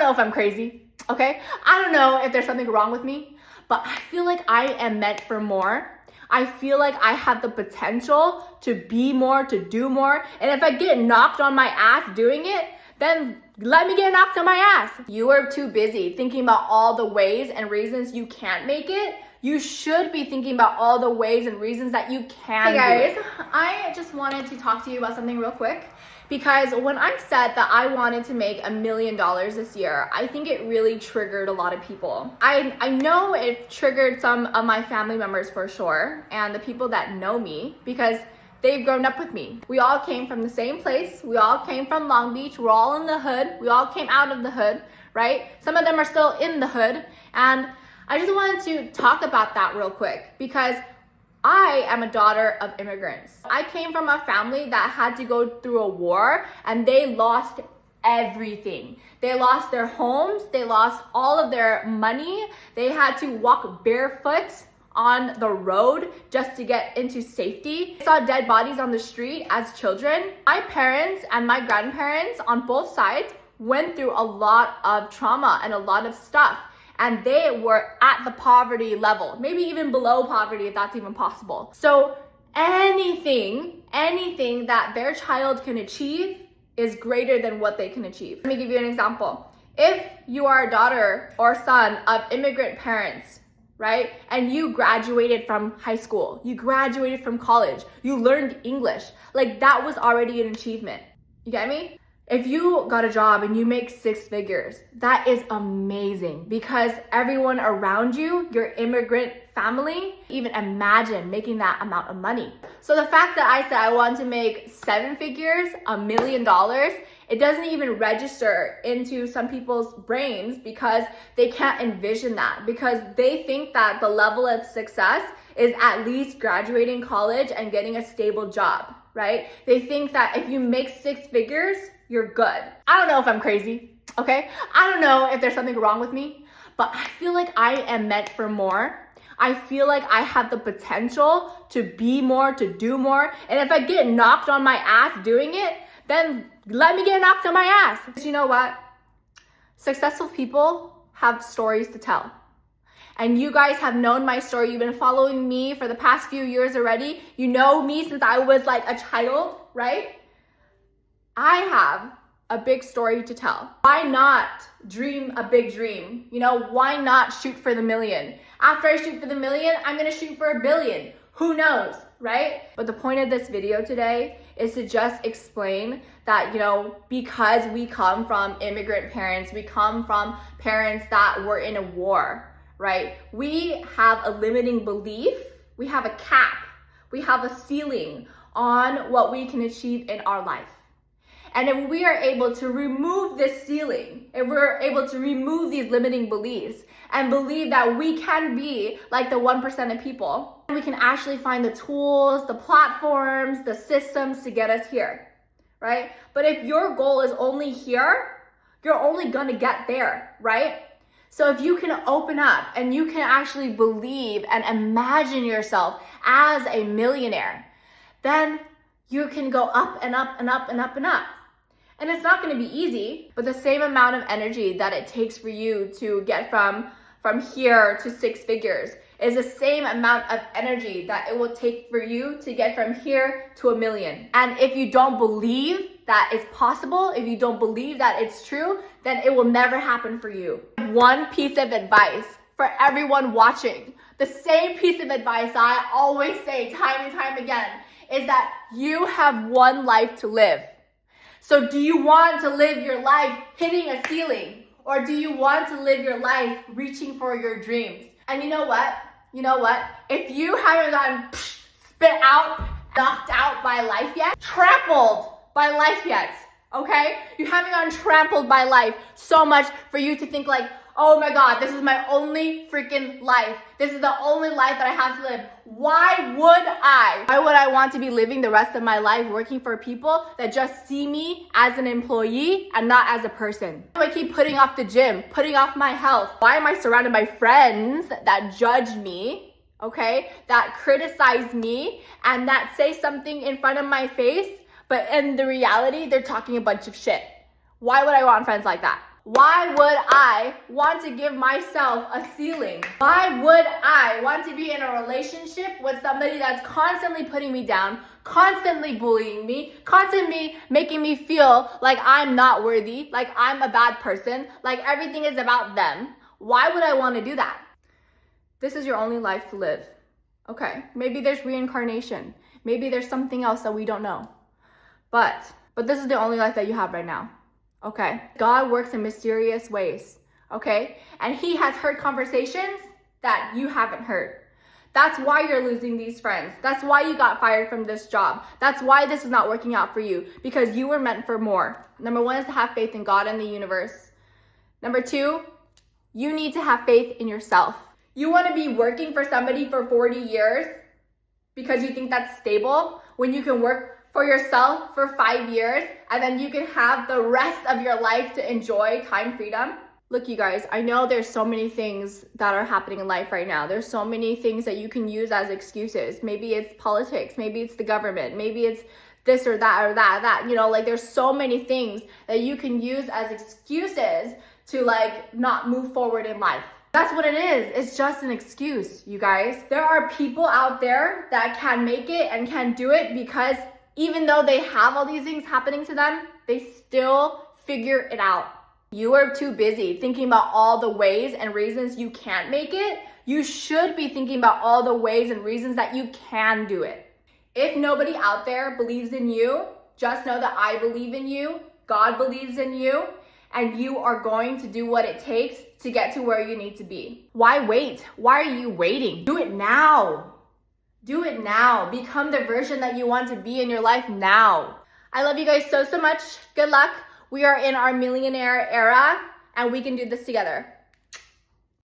know if I'm crazy, okay? I don't know if there's something wrong with me, but I feel like I am meant for more. I feel like I have the potential to be more, to do more. And if I get knocked on my ass doing it, then let me get knocked on my ass. You are too busy thinking about all the ways and reasons you can't make it. You should be thinking about all the ways and reasons that you can. Hey guys, I just wanted to talk to you about something real quick, because when I said that I wanted to make $1 million this year, I think it really triggered a lot of people. I know it triggered some of my family members for sure, and the people that know me, because they've grown up with me. We all came from the same place. We all came from Long Beach. We're all in the hood. We all came out of the hood, right? Some of them are still in the hood. And I just wanted to talk about that real quick, because I am a daughter of immigrants. I came from a family that had to go through a war, and they lost everything. They lost their homes. They lost all of their money. They had to walk barefoot on the road just to get into safety. I saw dead bodies on the street as children. My parents and my grandparents on both sides went through a lot of trauma and a lot of stuff, and they were at the poverty level, maybe even below poverty if that's even possible. So anything that their child can achieve is greater than what they can achieve. Let me give you an example. If you are a daughter or son of immigrant parents, right? And you graduated from high school, you graduated from college, you learned English, like that was already an achievement. You get me? If you got a job and you make 6 figures, that is amazing, because everyone around you, your immigrant family, even imagine making that amount of money. So the fact that I said I want to make 7 figures, $1 million, it doesn't even register into some people's brains, because they can't envision that, because they think that the level of success is at least graduating college and getting a stable job, right? They think that if you make 6 figures, you're good. I don't know if I'm crazy, okay? I don't know if there's something wrong with me, but I feel like I am meant for more. I feel like I have the potential to be more, to do more. And if I get knocked on my ass doing it, then let me get knocked on my ass. Because you know what? Successful people have stories to tell. And you guys have known my story. You've been following me for the past few years already. You know me since I was like a child, right? I have a big story to tell. Why not dream a big dream? You know, why not shoot for the million? After I shoot for the million, I'm gonna shoot for $1 billion. Who knows, right? But the point of this video today is to just explain that, you know, because we come from immigrant parents, we come from parents that were in a war, right? We have a limiting belief, we have a cap, we have a ceiling on what we can achieve in our life. And if we are able to remove this ceiling, if we're able to remove these limiting beliefs and believe that we can be like the 1% of people, we can actually find the tools, the platforms, the systems to get us here, right? But if your goal is only here, you're only gonna get there, right? So if you can open up and you can actually believe and imagine yourself as a millionaire, then you can go up and up and up and up and up. And it's not gonna be easy, but the same amount of energy that it takes for you to get from here to 6 figures is the same amount of energy that it will take for you to get from here to $1 million. And if you don't believe that it's possible, if you don't believe that it's true, then it will never happen for you. One piece of advice for everyone watching, the same piece of advice I always say time and time again, is that you have one life to live. So do you want to live your life hitting a ceiling, or do you want to live your life reaching for your dreams? And you know what? If you haven't gotten spit out, knocked out by life yet, trampled by life yet, okay? You haven't gotten trampled by life so much for you to think like, oh my God, this is my only freaking life. This is the only life that I have to live. Why would I want to be living the rest of my life working for people that just see me as an employee and not as a person? Why do I keep putting off the gym, putting off my health? Why am I surrounded by friends that judge me, okay? That criticize me and that say something in front of my face, but in the reality, they're talking a bunch of shit. Why would I want friends like that? Why would I want to give myself a ceiling? Why would I want to be in a relationship with somebody that's constantly putting me down, constantly bullying me, constantly making me feel like I'm not worthy, like I'm a bad person, like everything is about them? Why would I want to do that? This is your only life to live. Okay, maybe there's reincarnation. Maybe there's something else that we don't know. But this is the only life that you have right now. Okay, God works in mysterious ways, okay? And he has heard conversations that you haven't heard. That's why you're losing these friends. That's why you got fired from this job. That's why this is not working out for you, because you were meant for more. Number one is to have faith in God and the universe. Number two, you need to have faith in yourself. You want to be working for somebody for 40 years because you think that's stable, when you can work for yourself for 5 years, and then you can have the rest of your life to enjoy time freedom. Look, you guys, I know there's so many things that are happening in life right now. There's so many things that you can use as excuses. Maybe it's politics, maybe it's the government, maybe it's this or that. You know, like there's so many things that you can use as excuses to like not move forward in life. That's what it is. It's just an excuse, you guys. There are people out there that can make it and can do it because even though they have all these things happening to them, they still figure it out. You are too busy thinking about all the ways and reasons you can't make it. You should be thinking about all the ways and reasons that you can do it. If nobody out there believes in you, just know that I believe in you, God believes in you, and you are going to do what it takes to get to where you need to be. Why wait? Why are you waiting? Do it now. Do it now. Become the version that you want to be in your life now. I love you guys so much. Good luck. We are in our millionaire era and we can do this together.